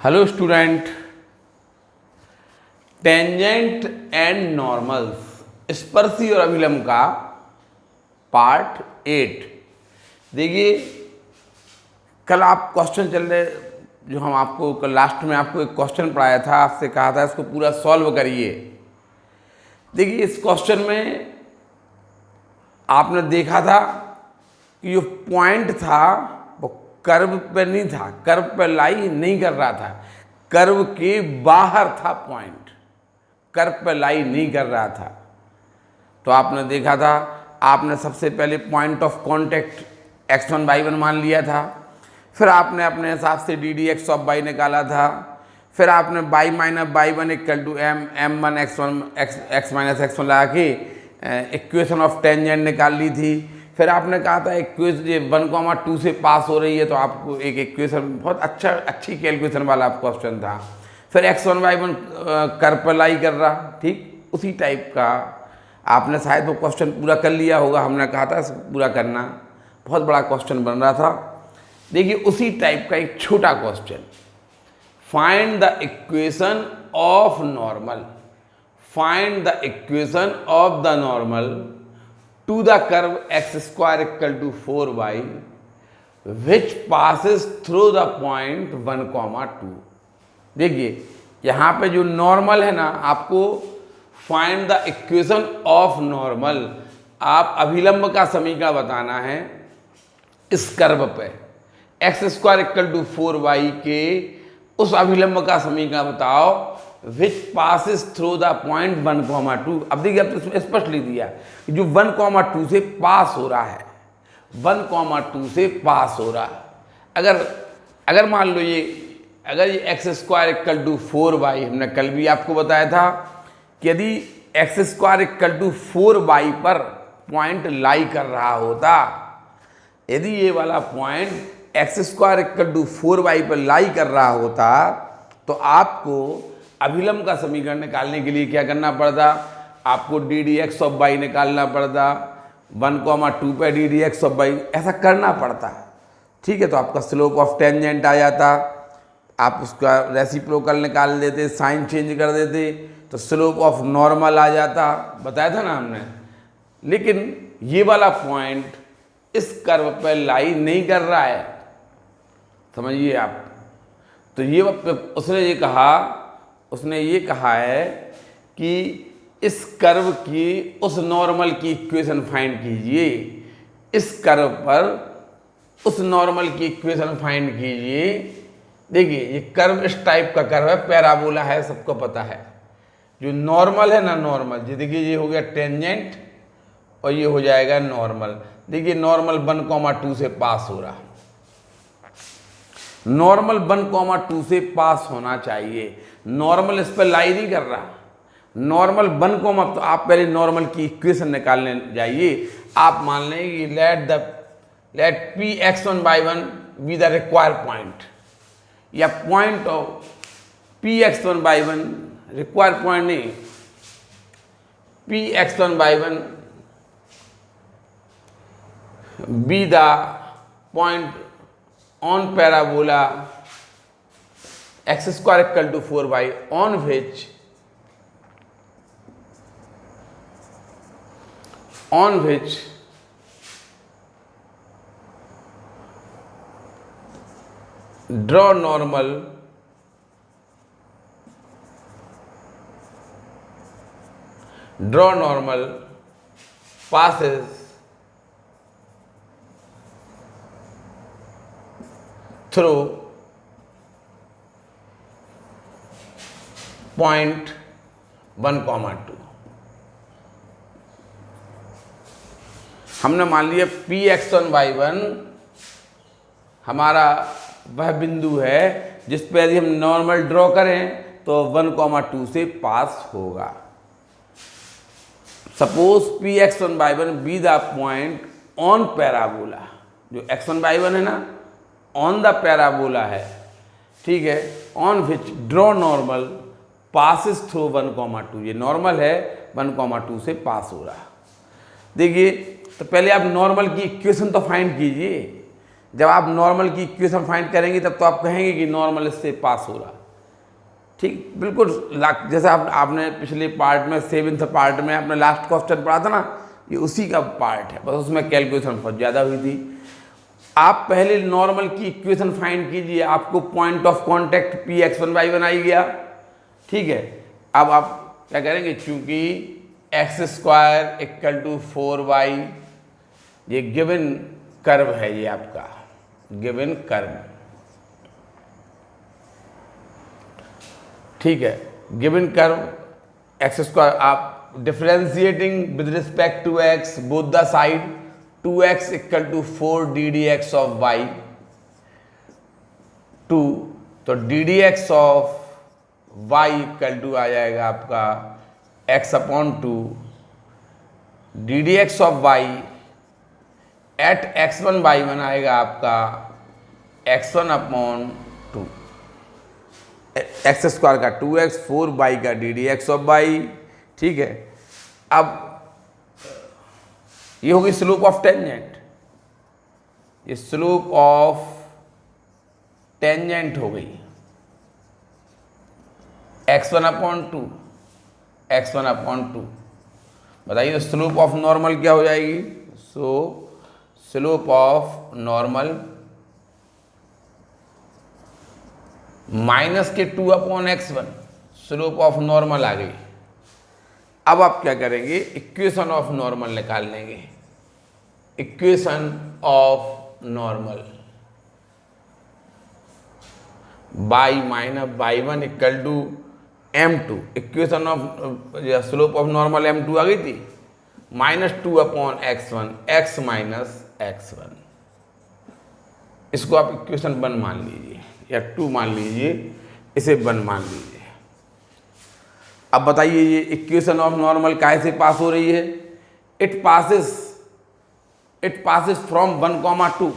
Hello student, tangent and normals स्पर्शी और अभिलंब का पार्ट 8। देखिए, कल आप क्वेश्चन चल रहे जो हम आपको कल लास्ट में आपको एक क्वेश्चन पढ़ाया था, आपसे कहा था इसको पूरा सॉल्व करिए। देखिए, इस क्वेश्चन में आपने देखा था कि जो पॉइंट था वो कर्व पे नहीं था, कर्व पे लाई नहीं कर रहा था, कर्व के बाहर था पॉइंट, कर्व पे लाई नहीं कर रहा था। तो आपने देखा था, आपने सबसे पहले point of contact x1 y1 मान लिया था, फिर आपने अपने हिसाब से d d x of y निकाला था, फिर आपने y minus y1 equal to m1 x minus x1 लगा के इक्वेशन ऑफ टेंजेंट निकाल ली थी। फिर आपने कहा था इक्वेशन ये 1,2 से पास हो रही है, तो आपको एक इक्वेशन बहुत अच्छी कैलकुलेशन वाला क्वेश्चन था। फिर x1 y1 कर्व पर लाई कर रहा, ठीक उसी टाइप का आपने शायद वो क्वेश्चन पूरा कर लिया होगा। हमने कहा था इसको पूरा करना, बहुत बड़ा क्वेश्चन बन रहा था। देखिए, उसी टाइप का एक छोटा question, find the equation of normal, find the equation of the normal to the curve x² equal to 4y which passes through the point 1,2। देखिए, यहाँ पे जो नॉर्मल है ना, आपको find the equation of normal, आप अभिलंब का समीकरण बताना है इस कर्व पे x² इक्वल टू 4y के उस अभिलंब का समीकरण बताओ विच पासिस थ्रू द पॉइंट 1,2। अब देखिए, अब तो स्पष्ट लिख दिया कि जो 1,2 से पास हो रहा है, 1,2 से पास हो रहा है। अगर मान लो अगर ये x² इक्वल टू 4y, हमने कल भी आपको बताया था कि यदि x² इक्वल टू 4y पर पॉइंट लाई कर रहा होता, यदि ये वाला point x² equal to 4y पर लाई कर रहा होता, तो आपको अभिलंब का समीकरण निकालने के लिए क्या करना पड़ता, आपको D d x of y निकालना पड़ता, 1,2 पे d d x of y, ऐसा करना पड़ता। ठीक है, तो आपका स्लोप ऑफ टेंजेंट आ जाता, आप उसका रेसिप्रोकल निकाल देते, साइन चेंज कर देते, तो स्लोप ऑफ नॉर्मल आ जाता, बताया था ना हमने। लेकिन ये वाला पॉइंट इस कर्व पर लाई नहीं कर रहा है, समझिए आप। तो ये उसने ये कहा है कि इस कर्व की उस नॉर्मल की इक्वेशन फाइंड कीजिए, इस कर्व पर उस नॉर्मल की इक्वेशन फाइंड कीजिए। देखिए, ये कर्व इस टाइप का कर्व है, पैराबोला है, सबको पता है। जो नॉर्मल है ना, नॉर्मल जी, देखिए ये हो गया टेंजेंट और ये हो जाएगा नॉर्मल। देखिए, नॉर्मल 1,2 से पास हो रहा, नॉर्मल 1,2 से पास होना चाहिए। नॉर्मल इस पर लाई नहीं कर रहा, नॉर्मल 1, तो आप पहले नॉर्मल की इक्वेशन निकालने जाइए। आप मान लें कि let Px1 y1 be the required point, या point of Px1 y1 required point नहीं, Px1 y1 be the point on parabola x² equal to 4y on which draw normal passes through point 1,2। हमने मान लिया Px1 y1 हमारा वह बिंदु है जिस पर यदि हम नॉर्मल ड्रॉ करें तो 1,2 से पास होगा। Suppose Px1 y1 be the point on parabola, जो x1 y1 है ना, ऑन द पैराबोला है, ठीक है, on which draw normal passes through 1,2। ये नॉर्मल है, 1,2 से पास हो रहा। देखिए, तो पहले आप नॉर्मल की इक्वेशन तो फाइंड कीजिए। जब आप नॉर्मल की इक्वेशन फाइंड करेंगे तब तो आप कहेंगे कि नॉर्मल इससे पास हो रहा। ठीक, बिल्कुल जैसे आपने पिछले पार्ट में 7th पार्ट में आपने लास्ट क्वेश्चन पढ़ा था ना, ये उसी का पार्ट है, बस उसमें कैलकुलेशन बहुत ज़्यादा हुई थी। आप पहले नॉर्मल की इक्वेशन फाइंड कीजिए, आपको point of contact P x one y one आई गया। ठीक है, अब आप क्या करेंगे, चूंकि x square equal to 4y, ये गिवन कर्व है, ये आपका गिवन कर्व। ठीक है, गिवन कर्व एक्स स्क्वायर, आप differentiating with respect to x both the side, 2x equal to 4 ddx of y, 2, तो ddx of y equal to आ जाएगा आपका x upon 2, ddx of y at x1 y1 आएगा आपका x1 upon 2, x square का 2x, 4y का ddx of y। ठीक है, अब ये होगी स्लोप ऑफ टेंजेंट, ये स्लोप ऑफ टेंजेंट हो गई x1 अपॉन 2, x1 अपॉन 2। बताइए स्लोप ऑफ नॉर्मल क्या हो जाएगी? So slope of normal minus के 2 upon x1, slope of normal आ गई। अब आप क्या करेंगे, इक्वेशन ऑफ नॉर्मल निकाल लेंगे। Equation of normal y minus y1 equal to m2, equation of slope of normal m2 आ गई थी, minus 2 upon x1, x minus x1। इसको आप इक्वेशन 1 मान लीजिए या 2 मान लीजिए, इसे 1 मान लीजिए। अब बताइए ये इक्वेशन ऑफ नॉर्मल काहे से पास हो रही है? It passes from 1, 2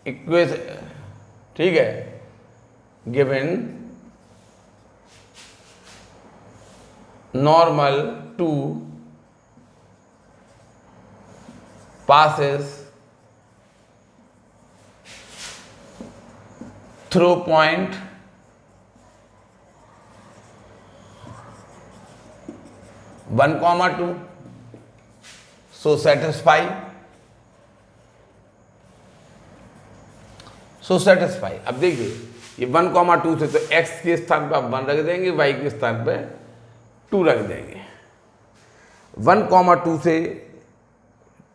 equation. ठीक है, given normal 2 passes through point 1, 2, so satisfy अब देखिए ये 1, 2 से, तो x के स्थान पर आप 1 रख देंगे, y के स्थान पे 2 रख देंगे। 1, 2 से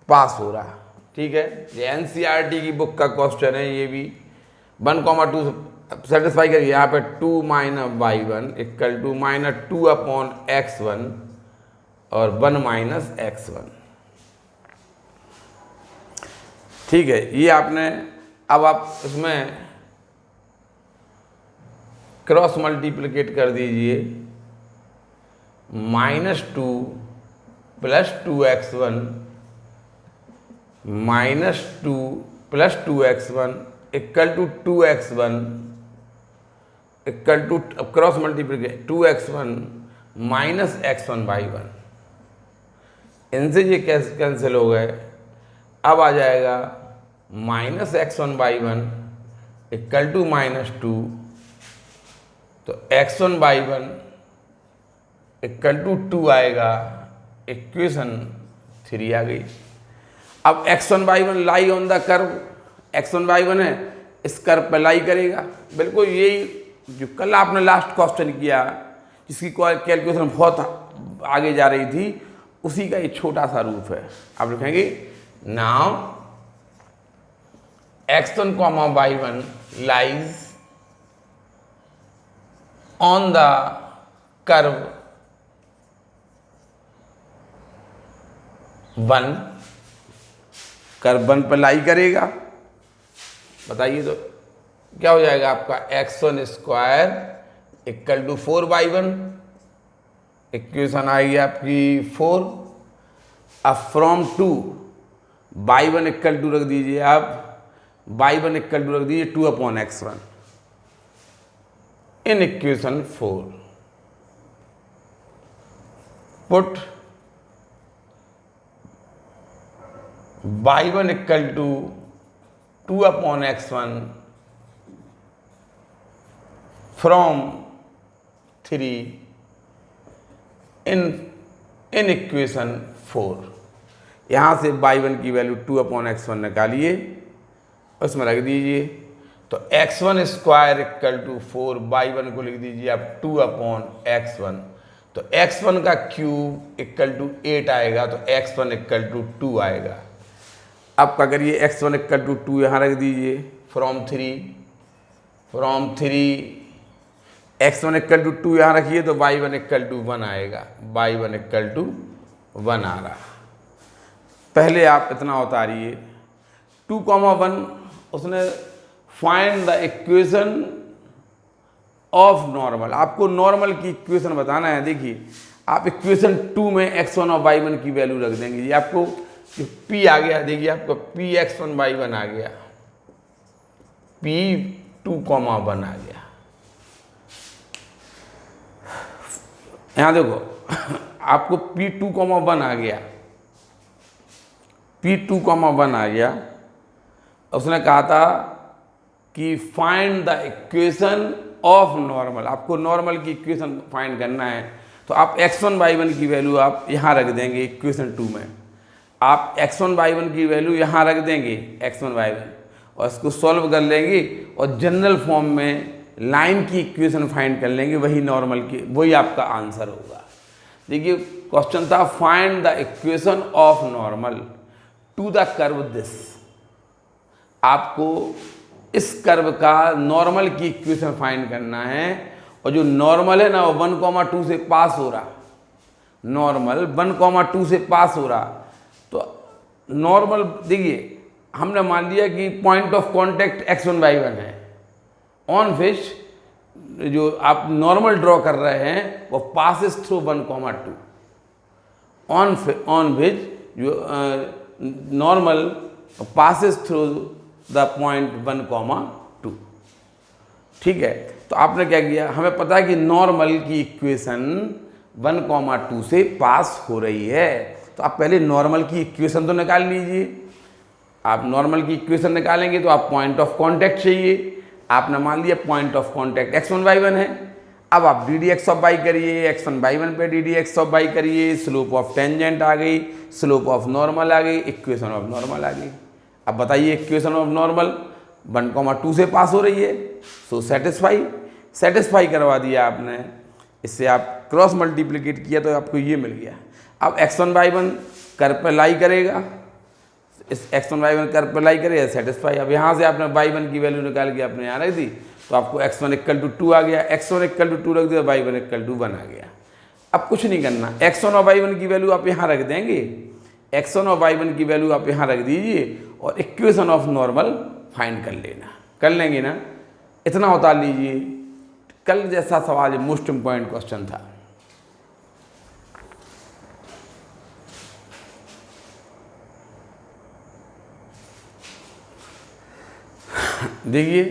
पास हो रहा। ठीक है, ये एनसीईआरटी की बुक का क्वेश्चन है, ये भी 1, 2 से सेटिस्फाई करिए। यहाँ पे 2 minus y1 equal to minus 2 upon x1 और 1 माइनस x1। ठीक है, ये आपने, अब आप इसमें क्रॉस मल्टीप्लिकेट कर दीजिए, -2 + 2x1 -2 + 2x1 equal to 2x1 equal to, cross multiplication 2x1 minus x1/1। इनसे ये कैंसिल हो गए। अब आ जाएगा माइनस x1/1 इक्वल टू -2, तो x1/1 इक्वल टू 2 आएगा, इक्वेशन 3 आ गई। अब x1/1 lie on the curve, x1/1 है, इस कर्व पर लाई करेगा। बिल्कुल यही जो कल आपने लास्ट क्वेश्चन किया, जिसकी कैलकुलेशन बहुत आगे जा रही थी, उसी का ये छोटा सा रूप है। आप लिखेंगे now x1, y1 lies on the curve 1, curve 1 पर लाई करेगा। बताइए तो क्या हो जाएगा आपका, x1 square equal to 4y1, equation आएगी आपकी 4। अब फ्रॉम 2 y1 इक्वल टू रख दीजिए, आप y1 इक्वल टू रख दीजिए 2 upon x1 in equation 4। Put y1 equal to 2/x1 from 3 in equation 4। यहाँ से y1 की वैल्यू 2/x1 निकालिए, उसमें रख दीजिए। तो x1 square equal to 4, y1 को लिख दीजिए आप 2/x1। तो x1 का क्यूब इक्वल टू 8 आएगा, तो x1 इक्वल टू 2 आएगा। अब क्या करिए, x1 इक्वल टू 2 यहाँ रख दीजिए, फ्रॉम 3 x1 इक्वल टू 2 यहाँ रखिए, तो y1 इक्वल टू 1 आएगा, y1 इक्वल टू 1 आ रहा। पहले आप इतना उतारिए 2,1, उसने find the equation of normal, आपको नॉर्मल की इक्वेशन बताना है। देखिए आप इक्वेशन 2 में x1 और y1 की वैल्यू रख देंगे। ये आपको p आ गया, देखिए आपको p(x1, y1) आ गया, p(2,1) आ गया। यहाँ देखो आपको p(2,1) आ गया, p(2,1) आ गया। उसने कहा था कि find the equation of normal, आपको नॉर्मल की इक्वेशन फाइंड करना है। तो आप x1 y1 की वैल्यू आप यहाँ रख देंगे इक्वेशन 2 में, आप x1 y1 की वैल्यू यहाँ रख देंगे x1 y1, और इसको सॉल्व कर लेंगे और जनरल फॉर्म में लाइन की इक्वेशन फाइंड कर लेंगे, वही नॉर्मल की, वही आपका आंसर होगा। देखिए क्वेश्चन था find the equation of normal to the curve this, आपको इस कर्व का नॉर्मल की इक्वेशन फाइंड करना है। और जो नॉर्मल है ना वो 1,2 से पास हो रहा, नॉर्मल 1,2 से पास हो रहा। तो नॉर्मल देखिए हमने मान लिया कि point of contact x1 y1 है, ऑन विच जो आप नॉर्मल ड्रॉ कर रहे हैं वो पासिस थ्रू 1,2, ऑन विच जो normal passes through the point 1,2। ठीक है, तो आपने क्या किया, हमें पता है कि नॉर्मल की इक्वेशन 1,2 से पास हो रही है। तो आप पहले नॉर्मल की इक्वेशन तो निकाल लीजिए। आप नॉर्मल की इक्वेशन निकालेंगे तो आप पॉइंट ऑफ कांटेक्ट चाहिए। आपने मान लिया point of contact x1 y1 है। अब आप ddx ऑफ y करिए, x1 y1 पे ddx ऑफ y करिए, स्लोप ऑफ टेंजेंट आ गई, स्लोप ऑफ नॉर्मल आ गई, इक्वेशन ऑफ नॉर्मल आ गई। अब बताइए इक्वेशन ऑफ नॉर्मल 1,2 से पास हो रही है, सो सेटिस्फाई करवा दिया आपने। इससे आप क्रॉस मल्टीप्लिकेट किया तो आपको ये मिल गया। अब x1 y1 कर्व पे लाई करेगा, इस x1 y1 कर्व पे लाई करेगा, सेटिस्फाई। अब यहाँ से आपने y1 की वैल्यू निकाल के आपने यहाँ रख दी, तो आपको x1 इक्वल टू 2 आ गया, x1 इक्वल टू 2 रख दिया, y1 इक्वल टू 1 आ गया। अब कुछ नहीं करना, x1 और y1 की वैल्यू आप यहाँ रख देंगे, x1 और y1 की वैल्यू आप यहाँ रख दीजिए और इक्वेशन ऑफ नॉर्मल फाइंड कर लेना, कर लेंगे ना। इतना उतार लीजिए, कल जैसा सवाल मोस्ट इम्पॉर्टेंट क्वेश्चन था। देखिए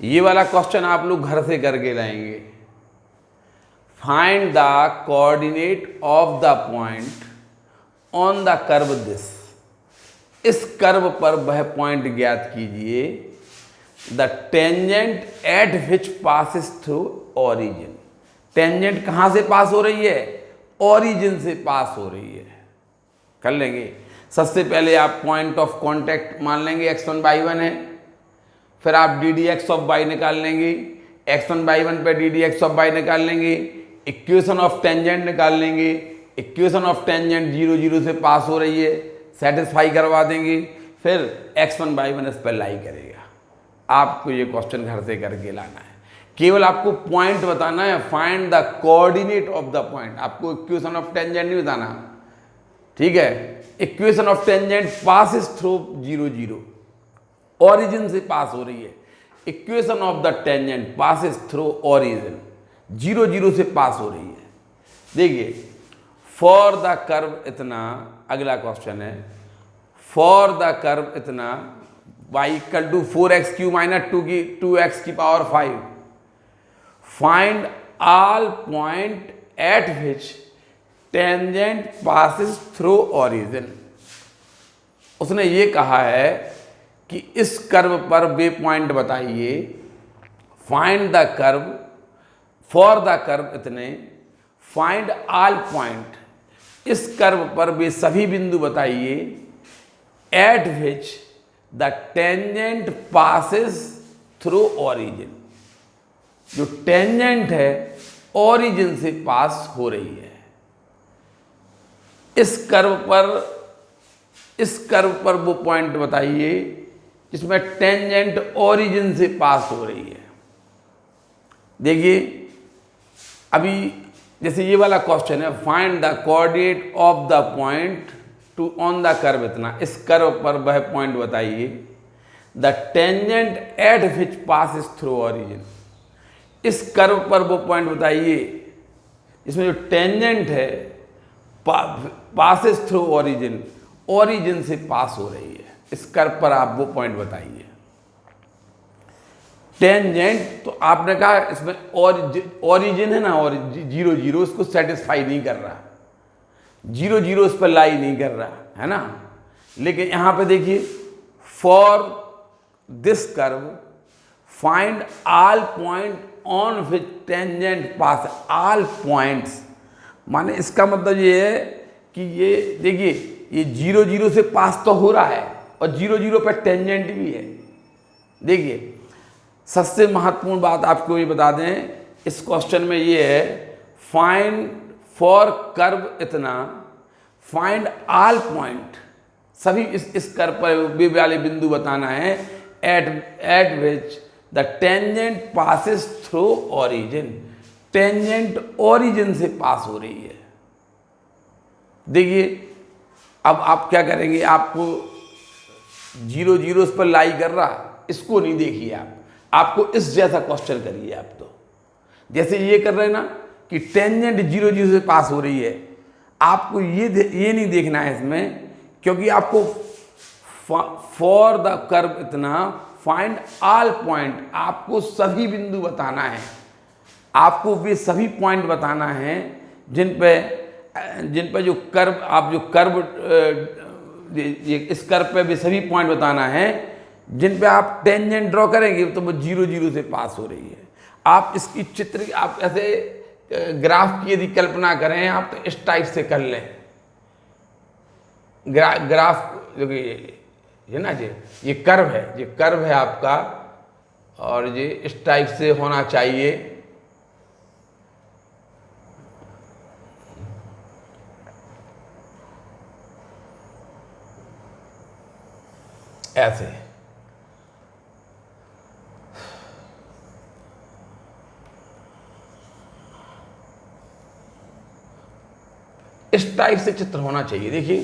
ये वाला क्वेश्चन आप लोग घर से करके लाएंगे। Find the coordinate of the point on the curve this, इस कर्व पर वह पॉइंट ज्ञात कीजिए। The tangent at which passes through origin, tangent कहाँ से पास हो रही है, ओरिजिन से पास हो रही है। कर लेंगे। सबसे पहले आप पॉइंट ऑफ कांटेक्ट मान लेंगे x1 y1 है, फिर आप ddx ऑफ y निकाल लेंगे, x1 y1 पे ddx ऑफ y निकाल लेंगे, इक्वेशन ऑफ टेंजेंट निकाल लेंगे, इक्वेशन ऑफ टेंजेंट 0 0 से पास हो रही है, सेटिस्फाई करवा देंगे, फिर x1 y1 इस पर लाई करेगा। आपको ये क्वेश्चन घर से करके लाना है, केवल आपको पॉइंट बताना है। Find the coordinate of the point, आपको इक्वेशन ऑफ टेंजेंट नहीं बताना, ठीक है। Equation of tangent passes through 0 0, origin से पास हो रही है। Equation of the tangent passes through origin, 0 0 से पास हो रही है। देखिए फॉर द कर्व इतना, अगला क्वेश्चन है, फॉर द कर्व इतना y equal to 4x³ minus 2x की power 5, find all point at which tangent passes through origin. उसने ये कहा है कि इस कर्व पर वे पॉइंट बताइए, find the curve for the curve इतने, फाइंड ऑल पॉइंट, इस कर्व पर वे सभी बिंदु बताइए, at which the tangent passes through origin, जो टेंजेंट है ओरिजिन से पास हो रही है। इस कर्व पर वो पॉइंट बताइए जिसमें टेंजेंट ओरिजिन से पास हो रही है। देखिए अभी जैसे ये वाला क्वेश्चन है, find the coordinate of the point two on the curve इतना, इस कर्व पर वह पॉइंट बताइए, the tangent at which passes through origin, इस कर्व पर वो पॉइंट बताइए इसमें जो टेंजेंट है पासिस थ्रू ओरिजिन, ओरिजिन से पास हो रही है। इस कर्व पर आप वो पॉइंट बताइए। टेंजेंट तो आपने कहा इसमें ओरिजिन है ना, और 0 0 इसको सेटिस्फाई नहीं कर रहा, 0 0 इस पर लाई नहीं कर रहा है ना। लेकिन यहां पे देखिए, for this curve find all point on which tangent pass, all points माने इसका मतलब ये है कि ये देखिए ये 0 0 से पास तो हो रहा है और 0 0 पर टेंजेंट भी है। देखिए सबसे महत्वपूर्ण बात आपको ये बता दें इस क्वेश्चन में ये है, फाइंड फॉर कर्व इतना, फाइंड ऑल पॉइंट, सभी इस कर्व पर वे वाले बिंदु बताना है, eight which the tangent passes through origin, tangent origin से पास हो रही है। देखिए अब आप क्या करेंगे, आपको 0 0 इस पर लाई कर रहा, इसको नहीं देखिए आपको इस जैसा क्वेश्चन करिए। आप तो जैसे ये कर रहे हैं ना कि टेंजेंट 0 0 से पास हो रही है, आपको ये नहीं देखना है इसमें, क्योंकि आपको फॉर द कर्व इतना, फाइंड ऑल पॉइंट, आपको सभी बिंदु बताना है, आपको वे सभी पॉइंट बताना है जिन पे जो कर्व, आप जो कर्व इस कर्व पे भी सभी पॉइंट बताना है जिन पे आप टेंजेंट ड्रॉ करेंगे तो वो 0 0 से पास हो रही है। आप इसकी चित्र, आप ऐसे ग्राफ की यदि कल्पना करें आप तो इस टाइप से कर लें, ग्राफ जो ये ना जी, ये कर्व है आपका, और ये इस टाइप से होना चाहिए। ऐसे इस टाइप से चित्र होना चाहिए। देखिए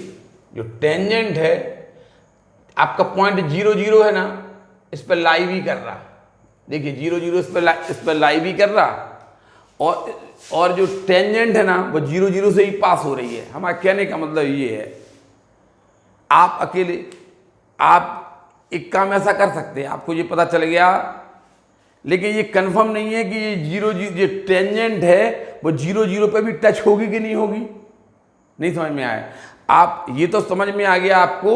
जो टेंजेंट है आपका पॉइंट 0 0 है ना, इस पर लाई भी कर रहा, देखिए 0 0 इस पर लाई भी कर रहा, और जो टेंजेंट है ना वो 0 0 से ही पास हो रही है। हमारा कहने का मतलब ये है, आप एक काम ऐसा कर सकते हैं, आपको ये पता चल गया, लेकिन ये कंफर्म नहीं है कि ये 0 0 जो टेंजेंट है वो 0 0 पे भी टच होगी कि नहीं होगी। नहीं समझ में आया? आप ये तो समझ में आ गया आपको,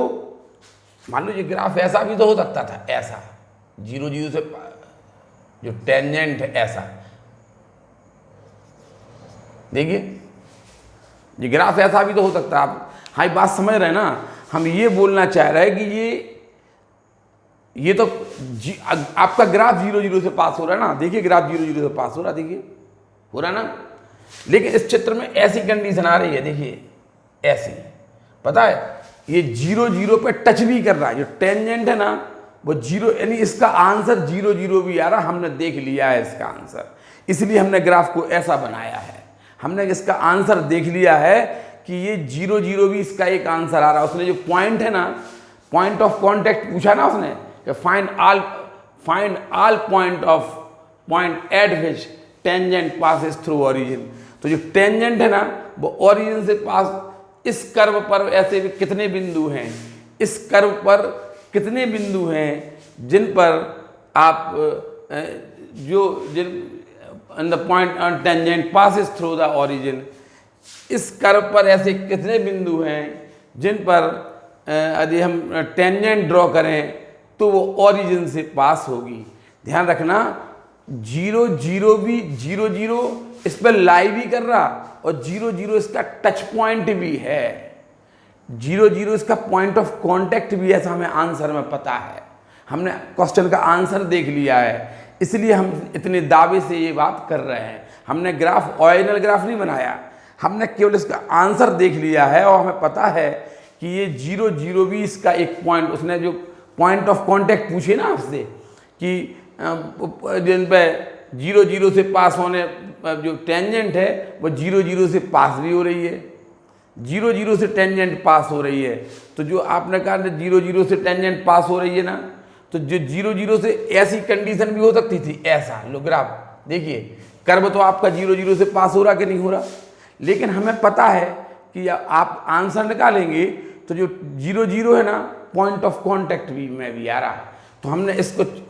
मान लो ये ग्राफ ऐसा भी तो हो सकता था, ऐसा 0 0 से जो टेंजेंट है ऐसा, देखिए ये ग्राफ ऐसा भी तो हो सकता है। आप हाँ बात समझ रहे हैं ना, हम ये बोलना चाह रहे हैं कि ये तो आपका ग्राफ 0 0 से पास हो रहा है ना, देखिए ग्राफ 0 0 से पास हो रहा, देखिए हो रहा ना। लेकिन इस चित्र में ऐसी कंडीशन आ रही है, देखिए ऐसी, पता है ये 0 0 पे टच भी कर रहा है, जो टेंजेंट है ना वो 0, यानी इसका आंसर 0 0 भी आ रहा, हमने देख लिया है इसका आंसर, इसलिए हमने ग्राफ को ऐसा बनाया है। हमने इसका आंसर देख लिया है कि ये 0 0 भी इसका एक आंसर आ रहा है। उसने जो पॉइंट है ना, पॉइंट ऑफ कॉन्टेक्ट पूछा ना उसने कि find all point at which tangent passes through origin, तो जो टेंजेंट है ना वो ओरिजिन से पास, इस कर्व पर ऐसे भी कितने बिंदु हैं, इस कर्व पर कितने बिंदु हैं जिन पर आप the point on tangent passes through the origin, इस कर्व पर ऐसे कितने बिंदु हैं जिन पर यदि हम टेंजेंट ड्रॉ करें तो वो ओरिजिन से पास होगी। ध्यान रखना, 0 0 भी 0 0 इस पर लाई भी कर रहा और 0 0 इसका टच पॉइंट भी है, 0 0 इसका पॉइंट ऑफ कांटेक्ट भी है। ऐसा हमें आंसर में पता है, हमने क्वेश्चन का आंसर देख लिया है, इसलिए हम इतने दावे से ये बात कर रहे हैं। हमने ग्राफ ओरिजिनल ग्राफ नहीं बनाया, हमने केवल इसका आंसर देख लिया है और हमें पता है कि ये 0 0 भी इसका एक पॉइंट, उसने जो पॉइंट ऑफ कांटेक्ट पूछे ना आपसे कि जिन पे 0 0 से पास होने जो टेंजेंट है वो 0 0 से पास भी हो रही है, 0 0 से टेंजेंट पास हो रही है। तो जो आपने कहा 0 0 से टेंजेंट पास हो रही है ना, तो जो 0 0 से ऐसी कंडीशन भी हो सकती थी, ऐसा लो ग्राफ देखिए, कर्व तो आपका 0 0 से पास हो रहा कि नहीं हो रहा, लेकिन हमें पता है कि आप आंसर निकालेंगे तो जो 0 0 है ना, पॉइंट ऑफ कांटेक्ट भी में भी आ रहा है। तो हमने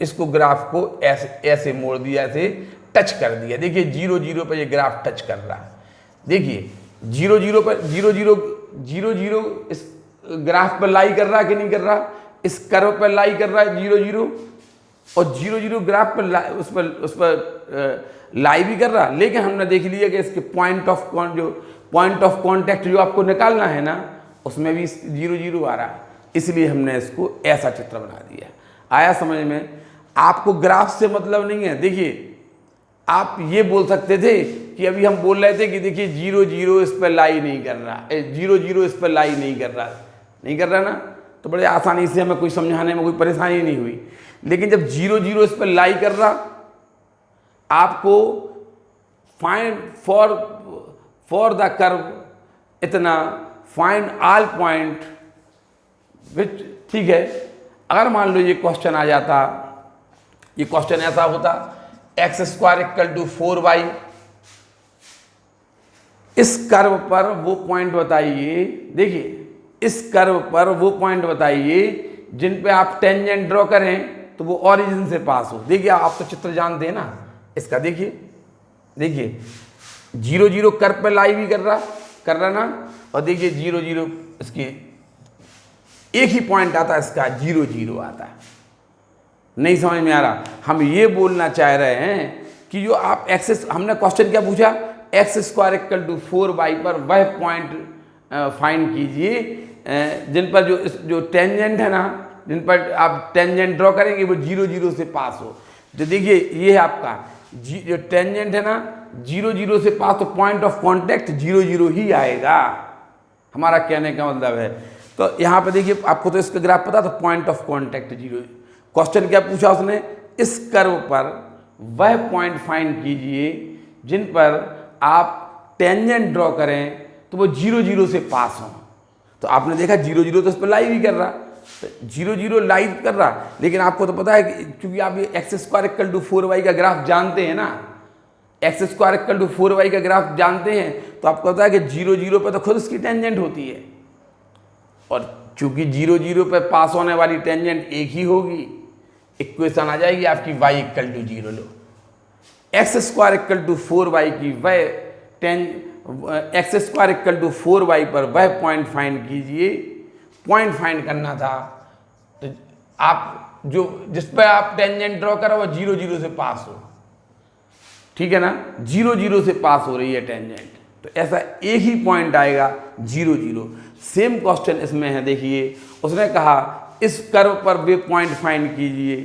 इसको ग्राफ को ऐसे मोड़ दिया, ऐसे टच कर दिया। देखिए 0 0 पर ये ग्राफ टच कर रहा है, देखिए 0 0 पर 0 0 इस ग्राफ पर लाई कर रहा है कि नहीं कर रहा, इस कर्व पर लाई कर रहा है 0 0, और 0 0 ग्राफ पर उस पर लाई भी कर रहा। लेकिन हमने देख लिया कि इसके पॉइंट ऑफ कांटेक्ट जो आपको निकालना है ना, उसमें भी 0 0 आ रहा है, इसलिए हमने इसको ऐसा चित्र बना दिया। आया समझ में? आपको ग्राफ से मतलब नहीं है। देखिए आप ये बोल सकते थे कि अभी हम बोल रहे थे कि देखिए 0 0 इस पर लाई नहीं कर रहा, 0 0 इस पर लाई नहीं कर रहा ना, तो बड़े आसानी से हमें कोई समझाने में कोई परेशानी नहीं हुई। लेकिन जब 0 0 इस पर लाई कर रहा, आपको फाइंड फॉर द कर्व इतना, फाइंड ऑल पॉइंट विच, ठीक है। अगर मान लो ये क्वेश्चन आ जाता, ये क्वेश्चन ऐसा होता x² = 4y, इस कर्व पर वो पॉइंट बताइए, देखिए इस कर्व पर वो पॉइंट बताइए जिन पे आप टेंजेंट ड्रॉ करें तो वो ओरिजिन से पास हो। देखिए आप तो चित्र जानते हैं ना इसका, देखिए 0 0 कर्व पे लाई भी कर रहा ना, और देखिए 0 0 इसकी एक ही पॉइंट आता है, इसका 0 0 आता है। नहीं समझ में आ रहा? हम ये बोलना चाह रहे हैं कि जो आप एक्सेस, हमने क्वेश्चन क्या पूछा, x² = 4y पर वह पॉइंट फाइंड कीजिए जिन पर जो टेंजेंट है ना, जिन पर आप टेंजेंट ड्रॉ करेंगे वो 0 0 से पास हो। तो देखिए ये है आपका जो टेंजेंट है ना, 0 0 से पास, तो पॉइंट ऑफ कांटेक्ट 0 0 ही आएगा, हमारा कहने का मतलब है। तो यहाँ पे देखिए आपको तो इसका ग्राफ पता, तो पॉइंट ऑफ कांटेक्ट 0। क्वेश्चन क्या पूछा उसने, इस कर्व पर वह पॉइंट फाइंड कीजिए जिन पर आप टेंजेंट ड्रॉ करें तो वो 0 0 से पास हों। तो आपने देखा 0 0 तो इस पर लाई भी कर रहा, तो 0 0 लाई कर रहा, लेकिन आपको तो पता है कि क्योंकि आप ये x² = 4y का ग्राफ जानते हैं ना, x² = 4y का ग्राफ जानते हैं, तो आपको पता है कि 0 0 पर तो खुद इसकी टेंजेंट होती है, और चूंकि 0 0 पर पास होने वाली टेंजेंट एक ही होगी, इक्वेशन आ जाएगी आपकी y = 0। लो x² = 4y की वह x² = 4y पर वह पॉइंट फाइंड कीजिए। पॉइंट फाइंड करना था तो आप जिस पर आप टेंजेंट ड्रॉ करो वो 0 0 से पास हो, ठीक है ना, 0 0 से पास हो रही है टेंजेंट, तो ऐसा एक ही पॉइंट आएगा 0 0। सेम क्वेश्चन इसमें है, देखिए उसने कहा इस कर्व पर वे पॉइंट फाइंड कीजिए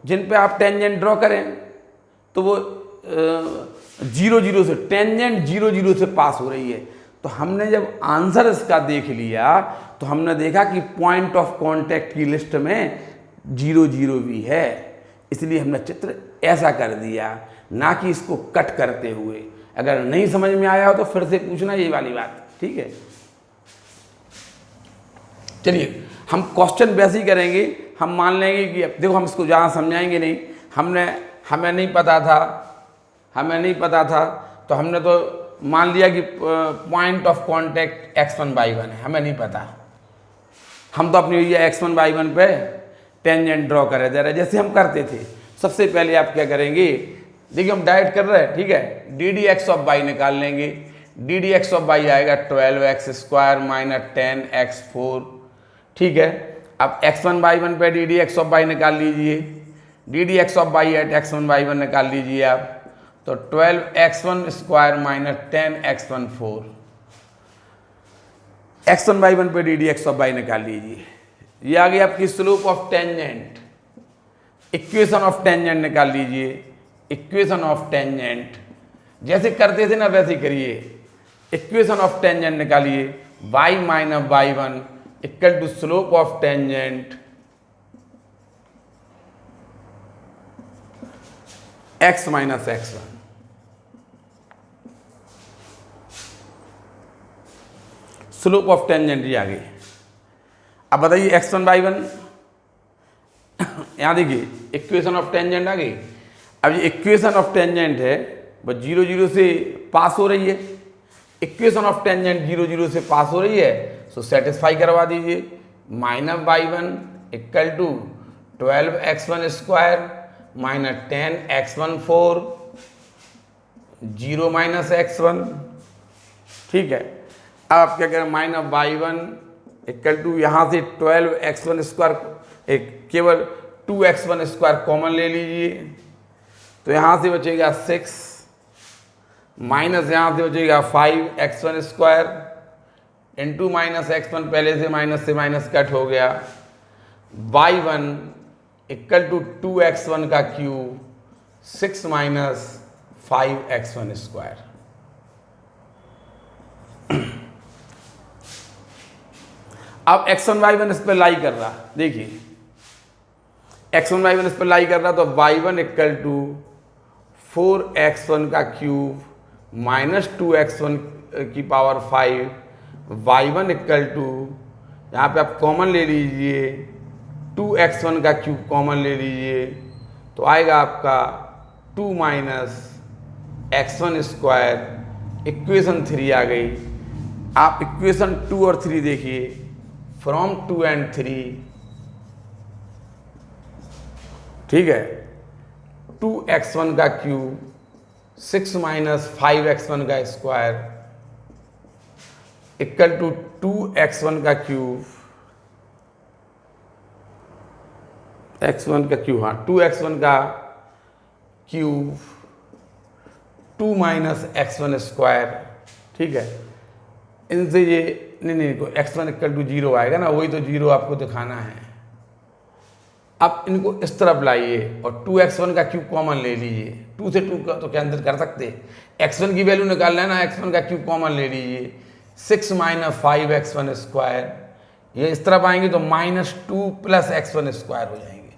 जिन पे आप टेंजेंट ड्रॉ करें तो वो 0 0 से, टेंजेंट 0 0 से पास हो रही है। तो हमने जब आंसर इसका देख लिया तो हमने देखा कि पॉइंट ऑफ कांटेक्ट की लिस्ट में 0 0 भी है, इसलिए हमने चित्र ऐसा कर दिया, ना कि इसको कट करते हुए। अगर नहीं समझ में आया हो तो फिर से पूछना, ये वाली बात, ठीक है। चलिए हम क्वेश्चन वैसे ही करेंगे, हम मान लेंगे कि देखो हम इसको ज़्यादा समझाएंगे नहीं, हमें नहीं पता था तो हमने तो मान लिया कि पॉइंट ऑफ कांटेक्ट x1/1 है, हमें नहीं पता, हम तो अपनी ये x1/1 पे टेंजेंट ड्रॉ करे दे रहे जैसे हम करते थे। सबसे पहले आप क्या करेंगे, देखिए हम डायरेक्ट कर रहे हैं, ठीक है, ddx(y) निकाल लेंगे। ddx(y) आएगा 12x² - 10x4, ठीक है। अब x1/1 पे d d x of y निकाल लीजिए, d d x of y at x1/1 निकाल लीजिए आप, तो 12x1 square minus 10x1 4, x1/1 पे d d x of y निकाल लीजिए। ये आ गई आपकी slope of tangent. Equation of tangent निकाल लीजिए, इक्वेशन ऑफ टेंजेंट जैसे करते थे ना वैसे ही करिए। इक्वेशन ऑफ टेंजेंट निकालिए, y minus y1 equal to slope of tangent x minus x1। Slope of tangent ये आ गई। अब बताइए x1/1, यहाँ देखिए इक्वेशन ऑफ टेंजेंट आ गई। अब ये इक्वेशन ऑफ टेंजेंट है बस 0 0 से पास हो रही है। इक्वेशन ऑफ टेंजेंट 0 0 से पास हो रही है, सो सेटिस्फाई करवा दीजिए। Minus y1 equal to 12x1 square minus 10x1 4, 0 minus x1। ठीक है, अब आप क्या करें, माइनस y1 इक्वल टू यहाँ से 12x1 स्क्वायर, एक केवल 2x1 स्क्वायर कॉमन ले लीजिए, तो यहाँ से बचेगा 6 माइनस यहाँ से बचेगा 5x1 square into minus x1, पहले से माइनस कट हो गया। y1 इक्वल टू 2x1 का क्यूब 6 माइनस 5x1 स्क्वायर। अब x1/1 इस पर लाई कर रहा, देखिए x1/1 इस पर लाई कर रहा, तो y1 इक्वल टू 4x1 का क्यूब माइनस 2x1 की पावर 5, y1 इक्वल टू, यहाँ पे आप कॉमन ले लीजिए, 2x1 का क्यूब कॉमन ले लीजिए, तो आएगा आपका 2 माइनस x1 स्क्वायर। इक्वेशन 3 आ गई। आप इक्वेशन 2 और 3 देखिए, फ्रॉम 2 एंड 3, ठीक है, 2x1 का क्यूब 6 माइनस 5x1 का स्क्वायर इक्वल टू 2x1 का क्यूब, x1 का क्यूब, हाँ 2x1 का क्यूब 2 माइनस x1 स्क्वायर। ठीक है, इनसे ये नहीं x1 इक्वल टू 0 आएगा ना, वही तो 0 आपको दिखाना है। अब इनको इस तरफ लाइए और 2x1 का क्यूब कॉमन ले लीजिए। 2 से 2 का तो कैंसिल कर सकते, x1 की वैल्यू निकालना है ना, x1 का क्यूब कॉमन ले लीजिए। 6 माइनस 5x1 स्क्वायर, ये इस तरफ आएंगे तो माइनस 2 प्लस x1 स्क्वायर हो जाएंगे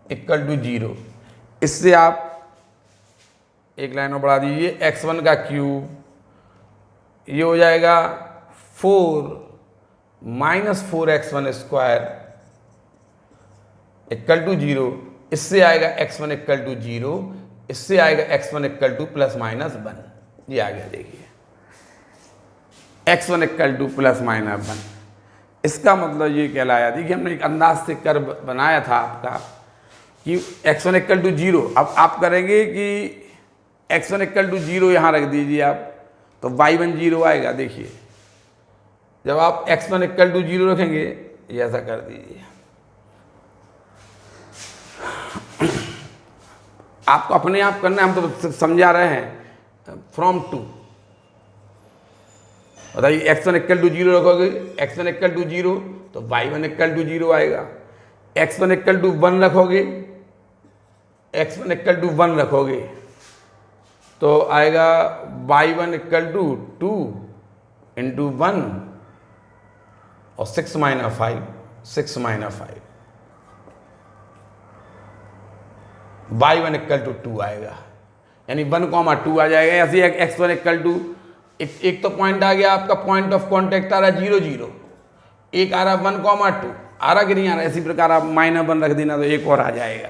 इक्वल टू 0। इससे आप एक लाइन और बढ़ा दीजिए, x1 का क्यूब ये हो जाएगा 4 minus 4x1 square equal to 0। इससे आएगा x1 इक्वल टू 0, इससे आएगा x1 equal two plus minus 1। ये आ गया, देखिए x1 equal two plus minus 1। इसका मतलब ये कहलाया, देखिए हमने एक अंदाज से कर बनाया था आपका कि x1 इक्वल टू 0। अब आप करेंगे कि x1 इक्वल टू 0 यहाँ रख दीजिए आप, तो y1 0 आएगा। देखिए जब आप x1 इक्वल टू 0 रखेंगे, ये ऐसा कर दीजिए, आपको अपने आप करना है, हम तो समझा रहे हैं। फ्रॉम 2 बताइए, x1 इक्वल टू 0 रखोगे, x1 इक्वल टू 0 तो y1 इक्वल टू 0 आएगा। x1 इक्वल टू 1 रखोगे, x1 इक्वल टू 1 रखोगे तो आएगा y1 इक्वल टू 2 इंटू 1 और 6 minus 5, 6 minus 5, y1 equal to 2 आएगा, यानी 1,2 आ जाएगा। ऐसे x1 इक्वल टू, एक तो पॉइंट आ गया आपका, पॉइंट ऑफ कॉन्टेक्ट आ रहा 0 0, एक आ रहा 1,2 आ रहा कि नहीं आ रहा। इसी प्रकार आप -1 रख देना तो एक और आ जाएगा,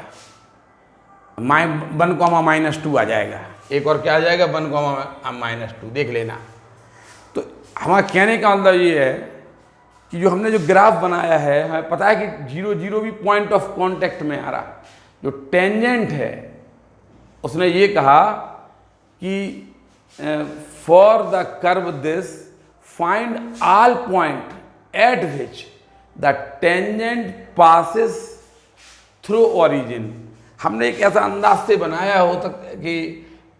1,-2 आ जाएगा। एक और क्या आ जाएगा, 1,-2 देख लेना। तो हमारा कहने का मतलब ये है कि जो हमने जो ग्राफ बनाया है, हमें पता है कि 0 0 भी पॉइंट ऑफ कॉन्टेक्ट में आ रहा। जो टेंजेंट है उसने ये कहा कि for the curve this find all point at which the tangent passes through origin. हमने एक ऐसा अंदाज से बनाया हो तक कि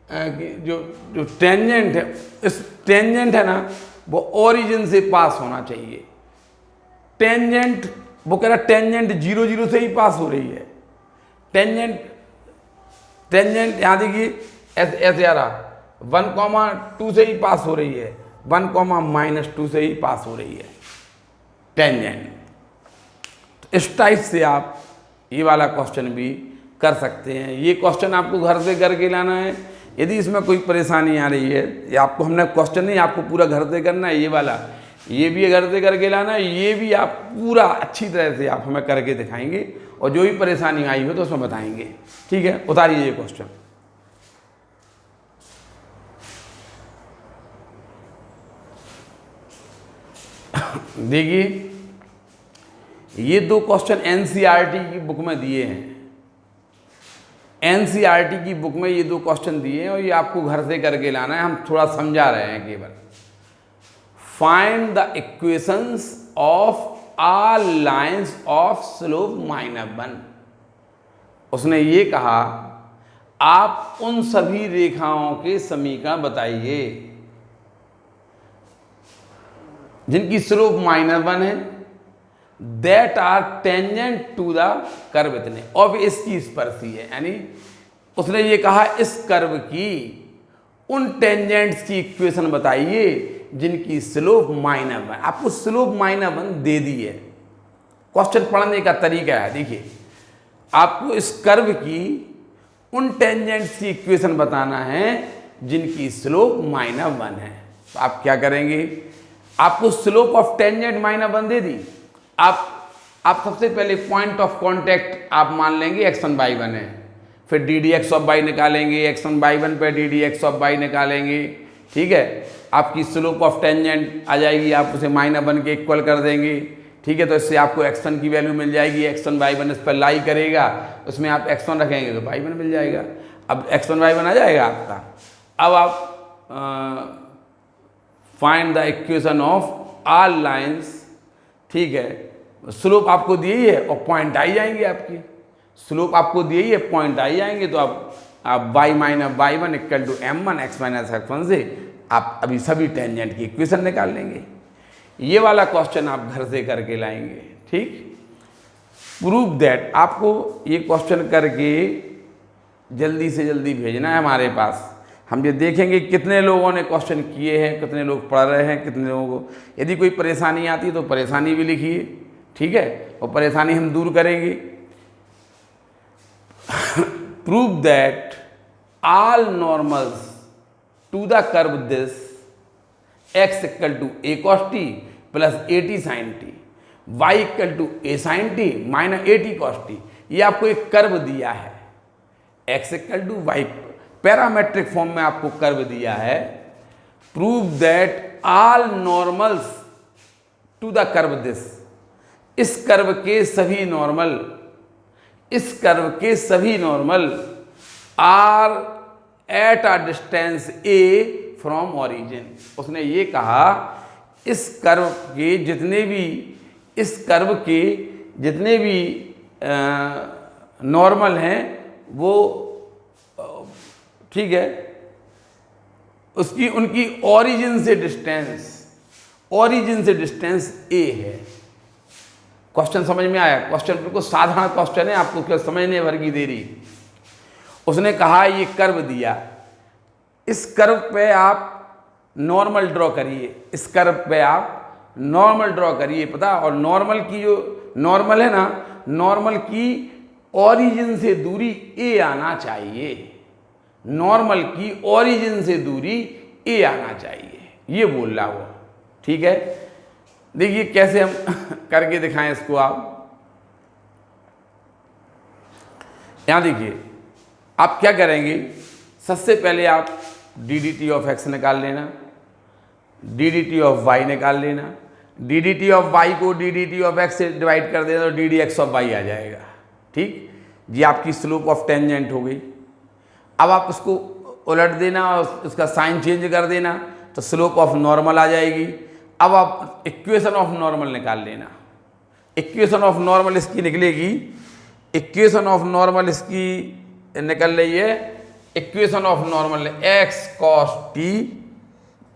जो जो टेंजेंट है, इस टेंजेंट है ना, वो ओरिजिन से पास होना चाहिए। टेंजेंट, वो कह रहा टेंजेंट 0 0 से ही पास हो रही है। टेंजेंट टेंजेंट यहाँ देखिए ऐसे आ रहा, 1,2 से ही पास हो रही है, 1,-2 से ही पास हो रही है टेंजेंट। तो इस टाइप से आप ये वाला क्वेश्चन भी कर सकते हैं। ये क्वेश्चन आपको घर से करके लाना है। यदि इसमें कोई परेशानी आ रही है, ये आपको, हमने क्वेश्चन नहीं, आपको पूरा घर से करना है। ये वाला, ये भी घर से करके लाना है, ये भी आप पूरा अच्छी तरह से आप हमें करके दिखाएंगे, और जो भी परेशानी आई हो तो उसमें बताएंगे। ठीक है, उतारिए ये क्वेश्चन। देखिए, ये 2 क्वेश्चन एनसीईआरटी की बुक में दिए हैं। एनसीईआरटी की बुक में ये 2 क्वेश्चन दिए हैं, और ये आपको घर से करके लाना है। हम थोड़ा समझा रहे हैं केवल। Find the equations of all lines of slope -1। उसने ये कहा, आप उन सभी रेखाओं के समीकरण बताइए जिनकी स्लोप -1 है, that are tangent to the curve इतने, और इसकी स्पर्शी है। यानी उसने ये कहा, इस कर्व की उन टेंजेंट्स की इक्वेशन बताइए जिनकी स्लोप -1। आपको स्लोप -1 दे दी है। क्वेश्चन पढ़ने का तरीका है, देखिए, आपको इस कर्व की उन टेंजेंट्स की इक्वेशन बताना है जिनकी स्लोप -1 है। तो आप क्या करेंगे, आपको स्लोप ऑफ टेंजेंट -1 दे दी। आप सबसे पहले पॉइंट ऑफ कांटेक्ट आप मान लेंगे x1 y1 है, फिर D d x of y निकालेंगे, x1 y1 पे d d x of y निकालेंगे। ठीक है, आपकी स्लोप ऑफ टेंजेंट आ जाएगी, आप उसे -1 के इक्वल कर देंगे। ठीक है, तो इससे आपको x1 की वैल्यू मिल जाएगी। x1 y1 इस पर लाई करेगा, उसमें आप x1 रखेंगे तो y1 मिल जाएगा। अब x1 y1 आ जाएगा आपका। अब आप find the equation of all lines. ठीक है, स्लोप आपको दी है और पॉइंट आई जाएंगे आपकी। स्लोप आपको दी है, पॉइंट आई जाएंगे, तो आप y - y1 = m1 x - x1 से आप अभी सभी टेंजेंट की इक्वेशन निकाल लेंगे। ये वाला क्वेश्चन आप घर से करके लाएंगे। ठीक, प्रूव दैट, आपको ये क्वेश्चन करके जल्दी से जल्दी भेजना है हमारे पास। हम ये देखेंगे कितने लोगों ने क्वेश्चन किए हैं, कितने लोग पढ़ रहे हैं, कितने लोगों को। यदि कोई परेशानी आती है तो परेशानी भी लिखिए। ठीक है, और परेशानी हम दूर करेंगे। Prove that all normals to the curve this x = a cos t + at sin t, y = a sin t - at cos t। ये आपको एक कर्व दिया है, x = y, पैरामेट्रिक फॉर्म में आपको कर्व दिया है। Prove that all normals to the curve this, इस कर्व के सभी नॉर्मल, इस कर्व के सभी normal are at a distance a from origin. उसने ये कहा, इस कर्व के जितने भी, इस कर्व के जितने भी नॉर्मल हैं वो, ठीक है, उसकी उनकी ओरिजिन से डिस्टेंस, ओरिजिन से डिस्टेंस a है। क्वेश्चन समझ में आया? क्वेश्चन बिल्कुल साधारण क्वेश्चन है, आपको क्या समझने भर की देरी। उसने कहा ये कर्व दिया, इस कर्व पे आप नॉर्मल ड्रॉ करिए, इस कर्व पे आप नॉर्मल ड्रॉ करिए। पता, और नॉर्मल की जो नॉर्मल है ना, नॉर्मल की ओरिजिन से दूरी a आना चाहिए। नॉर्मल की ओरिजिन से दूरी a आना चाहिए, ये बोल रहा वो। ठीक है, देखिए कैसे हम करके दिखाएं इसको। आप यहां देखिए, आप क्या करेंगे, सबसे पहले आप डी ऑफ x निकाल लेना, डी ऑफ y निकाल लेना। डी ऑफ y को डी ऑफ x से डिवाइड कर देना तो डी एक्स ऑफ y आ जाएगा। ठीक, ये आपकी स्लोप ऑफ टेंजेंट हो गई। अब आप उसको उलट देना और उसका साइन चेंज कर देना तो स्लोप ऑफ नॉर्मल आ जाएगी। अब आप इक्वेशन ऑफ नॉर्मल निकाल लेना, इक्वेशन ऑफ नॉर्मल इसकी निकलेगी, इक्वेशन ऑफ नॉर्मल इसकी निकल रही है, equation of normal x cos t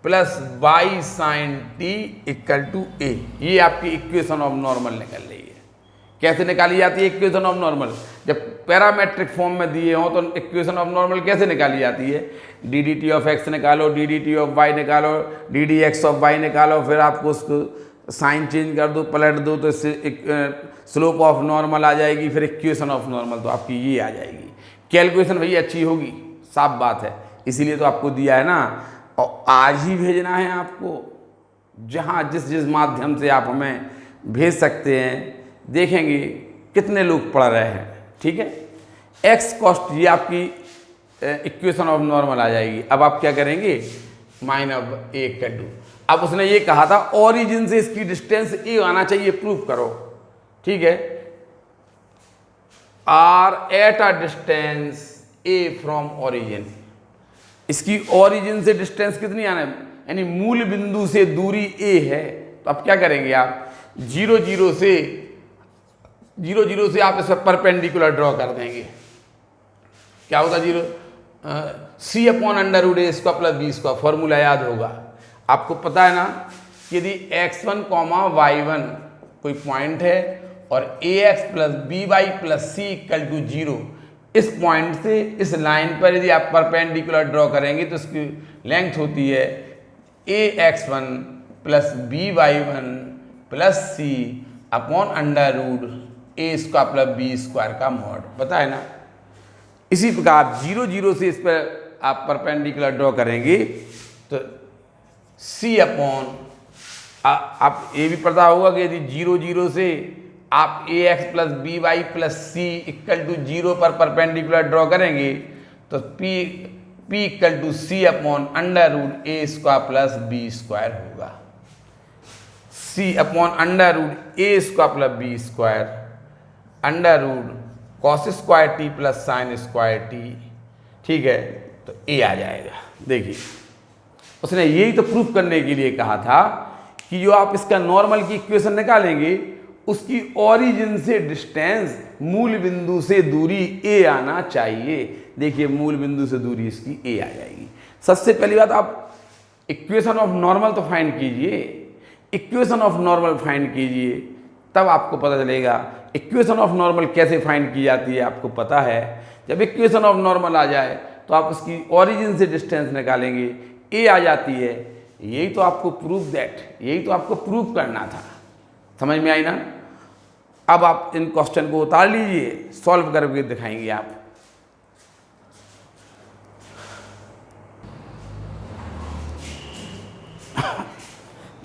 plus y sine t equal to a, ये आपकी इक्वेशन ऑफ नॉर्मल निकल रही है। कैसे निकाली जाती है इक्वेशन ऑफ नॉर्मल? जब पैरामेट्रिक फॉर्म में दिए हों तो इक्वेशन ऑफ नॉर्मल कैसे निकाली जाती है? D d t of x निकालो, d d t of y निकालो, d d x of y निकालो, फिर आपको उसको साइन चेंज कर दो, पलट दो, तो इससे स्लोप ऑफ नॉर्मल आ जाएगी, फिर इक्वेशन ऑफ नॉर्मल तो आपकी ये आ जाएगी। कैलकुलेशन भैया अच्छी होगी, साफ बात है, इसीलिए तो आपको दिया है ना। और आज ही भेजना है आपको, जहाँ जिस जिस माध्यम से आप हमें भेज सकते हैं, देखेंगे कितने लोग पढ़ रहे हैं। ठीक है, एक्स कॉस्ट ये आपकी इक्वेशन ऑफ नॉर्मल आ जाएगी। अब आप क्या करेंगे? माइनस ए कर दो। अब उसने ये कहा था ओरिजिन से इसकी डिस्टेंस ए आना चाहिए, प्रूव करो। ठीक है, are at a distance A from origin, इसकी ओरिजिन से डिस्टेंस कितनी आना है, यानी मूल बिंदु से दूरी ए है। तो अब क्या करेंगे आप? 0 0 से आप इस पर परपेंडिकुलर ड्रॉ कर देंगे। क्या होगा? 0 c upon under root a square plus b square, formula याद होगा आपको, पता है ना कि यदि x1 y1 कोई पॉइंट है और ax plus B Y plus C equal to 0, इस पॉइंट से इस लाइन पर यदि आप परपेंडिकुलर ड्रॉ करेंगे तो इसकी लेंथ होती है ax1 plus B वाई1 plus C upon under root a square plus b square का मॉड, पता है ना। इसी प्रकार 0 0 से इस पर आप परपेंडिकुलर ड्रॉ करेंगे तो सी अपॉन, आप ये भी पता होगा कि यदि 0 0 से आप a x plus B Y plus C equal to 0 पर परपेंडिकुलर ड्रॉ करेंगे तो p equal to c upon under root a square plus b square होगा। C upon under root a square plus b square under root cos square t plus sine square t. ठीक है, तो ए आ जाएगा। देखिए, उसने यही तो प्रूफ करने के लिए कहा था कि जो आप इसका नॉर्मल की इक्वेशन निकालेंगे, उसकी ओरिजिन से डिस्टेंस मूल बिंदु से दूरी ए आना चाहिए। देखिए, मूल बिंदु से दूरी इसकी ए आ जाएगी। सबसे पहली बात, आप इक्वेशन ऑफ नॉर्मल तो फाइंड कीजिए, इक्वेशन ऑफ नॉर्मल फाइंड कीजिए, तब आपको पता चलेगा इक्वेशन ऑफ नॉर्मल कैसे फाइंड की जाती है। आपको पता है, जब इक्वेशन ऑफ नॉर्मल आ जाए तो आप उसकी ओरिजिन से डिस्टेंस निकालेंगे, ए आ जाती है। यही तो आपको यही तो आपको प्रूफ करना था। समझ में आई ना? अब आप इन क्वेश्चन को उतार लीजिए, सॉल्व करके दिखाएंगे आप।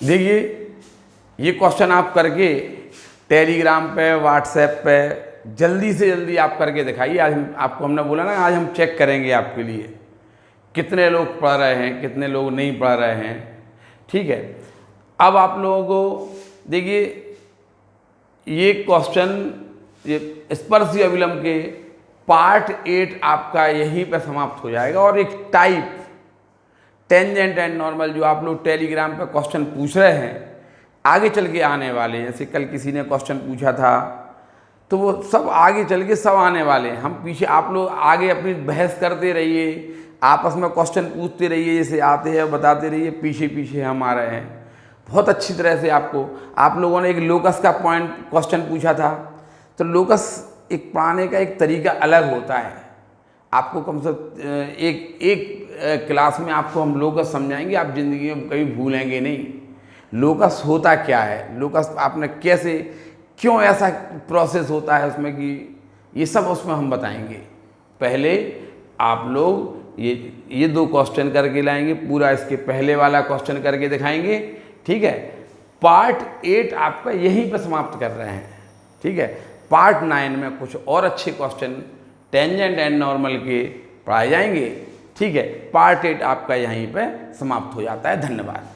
देखिए, ये क्वेश्चन आप करके टेलीग्राम पे, व्हाट्सएप पे जल्दी से जल्दी आप करके दिखाइए। आज आपको हमने बोला ना, आज हम चेक करेंगे आपके लिए कितने लोग पढ़ रहे हैं, कितने लोग नहीं पढ़ रहे हैं। ठीक है, अब आप लोगों को देखिए, ये क्वेश्चन, ये स्पर्शीय अभिलंब के पार्ट 8 आपका यहीं पर समाप्त हो जाएगा। और एक टाइप टेंजेंट एंड नॉर्मल जो आप लोग टेलीग्राम पे क्वेश्चन पूछ रहे हैं, आगे चल के आने वाले हैं। जैसे कल किसी ने क्वेश्चन पूछा था, तो वो सब आगे चल के सब आने वाले हैं। हम पीछे, आप लोग आगे अपनी बहस करते रहिए, आपस में क्वेश्चन पूछते रहिए, जैसे आते हैं बताते रहिए, पीछे पीछे हम आ रहे हैं बहुत अच्छी तरह से। आप लोगों ने एक लोकस का पॉइंट क्वेश्चन पूछा था, तो लोकस एक पढ़ाने का एक तरीका अलग होता है। आपको कम से एक क्लास में आपको हम लोकस समझाएंगे, आप ज़िंदगी में कभी भूलेंगे नहीं। लोकस होता क्या है, लोकस आपने कैसे, क्यों ऐसा प्रोसेस होता है उसमें, कि ये सब उसमें हम बताएंगे। पहले आप लोग ये 2 क्वेश्चन करके लाएंगे, पूरा इसके पहले वाला क्वेश्चन करके दिखाएंगे। ठीक है, पार्ट 8 आपका यहीं पर समाप्त कर रहे हैं। ठीक है, पार्ट 9 में कुछ और अच्छे क्वेश्चन टेंजेंट एंड नॉर्मल के पढ़ाए जाएंगे। ठीक है, पार्ट 8 आपका यहीं पे समाप्त हो जाता है। धन्यवाद।